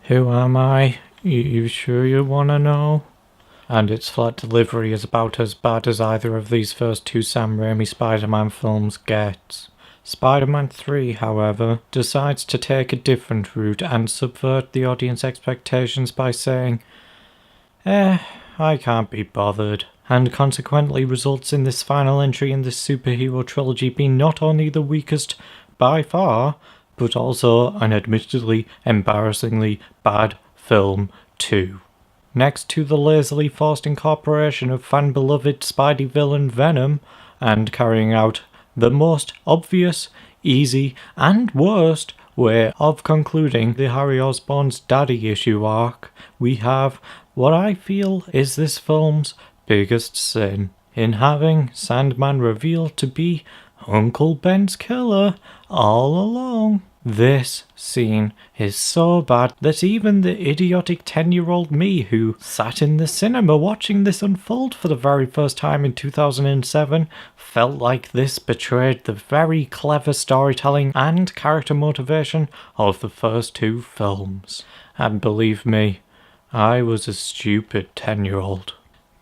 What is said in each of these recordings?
Who am I? You sure you wanna know? And its flat delivery is about as bad as either of these first two Sam Raimi Spider-Man films gets. Spider-Man 3, however, decides to take a different route and subvert the audience expectations by saying, I can't be bothered, and consequently results in this final entry in this superhero trilogy being not only the weakest by far, but also an admittedly embarrassingly bad film too. Next to the lazily forced incorporation of fan-beloved Spidey villain Venom, and carrying out the most obvious, easy, and worst way of concluding the Harry Osborn's daddy issue arc, we have what I feel is this film's biggest sin, in having Sandman revealed to be Uncle Ben's killer all along. This scene is so bad that even the idiotic 10-year-old me who sat in the cinema watching this unfold for the very first time in 2007 felt like this betrayed the very clever storytelling and character motivation of the first two films. And believe me, I was a stupid 10-year-old.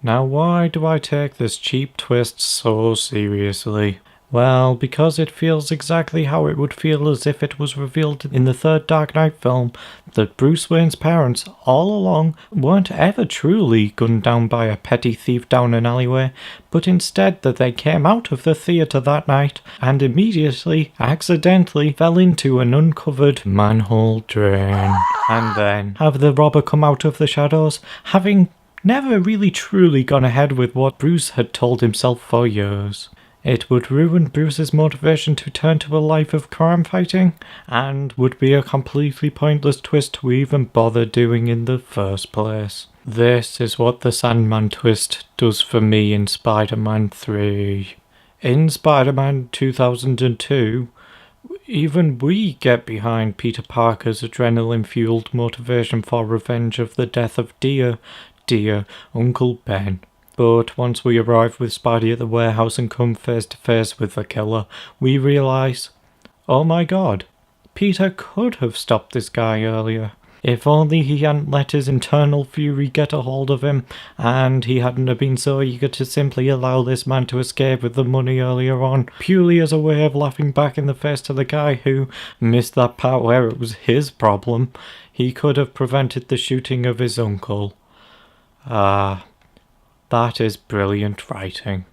Now why do I take this cheap twist so seriously? Well, because it feels exactly how it would feel as if it was revealed in the third Dark Knight film that Bruce Wayne's parents, all along, weren't ever truly gunned down by a petty thief down an alleyway, but instead that they came out of the theatre that night and immediately, accidentally, fell into an uncovered manhole drain. And then have the robber come out of the shadows, having never really truly gone ahead with what Bruce had told himself for years. It would ruin Bruce's motivation to turn to a life of crime fighting, and would be a completely pointless twist to even bother doing in the first place. This is what the Sandman twist does for me in Spider-Man 3. In Spider-Man 2002, even we get behind Peter Parker's adrenaline-fueled motivation for revenge of the death of dear Uncle Ben. But once we arrive with Spidey at the warehouse and come face to face with the killer, we realise, oh my god, Peter could have stopped this guy earlier. If only he hadn't let his internal fury get a hold of him, and he hadn't been so eager to simply allow this man to escape with the money earlier on, purely as a way of laughing back in the face to the guy who missed that part where it was his problem. He could have prevented the shooting of his uncle. That is brilliant writing.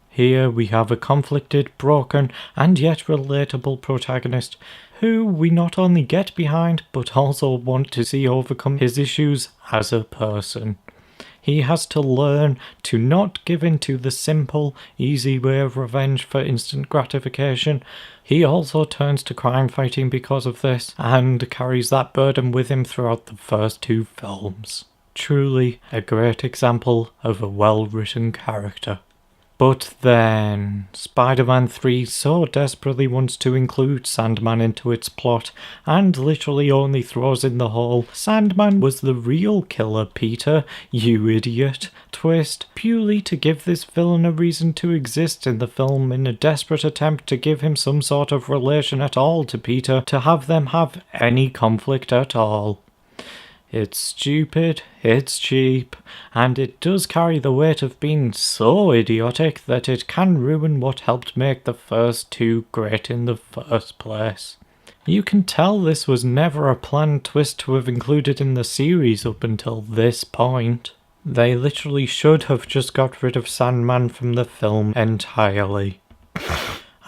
Here we have a conflicted, broken, and yet relatable protagonist who we not only get behind, but also want to see overcome his issues as a person. He has to learn to not give in to the simple, easy way of revenge for instant gratification. He also turns to crime fighting because of this, and carries that burden with him throughout the first two films. Truly a great example of a well-written character. But then, Spider-Man 3 so desperately wants to include Sandman into its plot, and literally only throws in the whole "Sandman was the real killer, Peter, you idiot" twist, purely to give this villain a reason to exist in the film in a desperate attempt to give him some sort of relation at all to Peter, to have them have any conflict at all. It's stupid, it's cheap, and it does carry the weight of being so idiotic that it can ruin what helped make the first two great in the first place. You can tell this was never a planned twist to have included in the series up until this point. They literally should have just got rid of Sandman from the film entirely.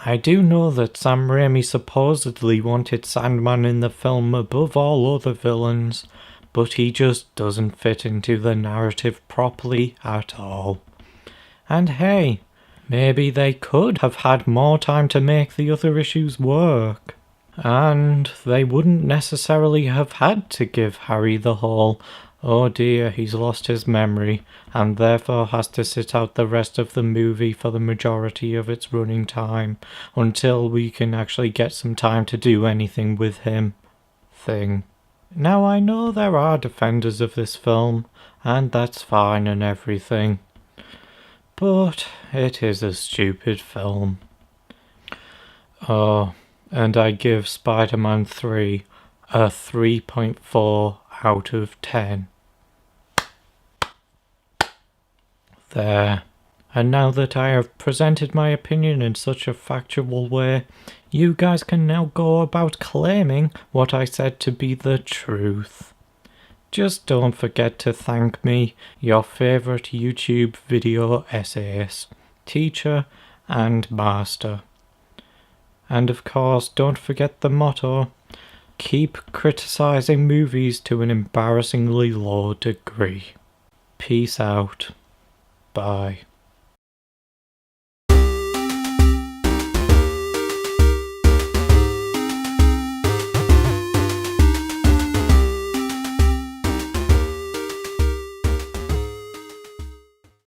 I do know that Sam Raimi supposedly wanted Sandman in the film above all other villains, but he just doesn't fit into the narrative properly at all. And hey, maybe they could have had more time to make the other issues work. And they wouldn't necessarily have had to give Harry the whole, oh dear, he's lost his memory, and therefore has to sit out the rest of the movie for the majority of its running time, until we can actually get some time to do anything with him thing. Now I know there are defenders of this film, and that's fine and everything, but it is a stupid film. Oh, and I give Spider-Man 3 a 3.4 out of 10. There. And now that I have presented my opinion in such a factual way, you guys can now go about claiming what I said to be the truth. Just don't forget to thank me, your favourite YouTube video essayist, teacher and master. And of course, don't forget the motto, keep criticising movies to an embarrassingly low degree. Peace out. Bye.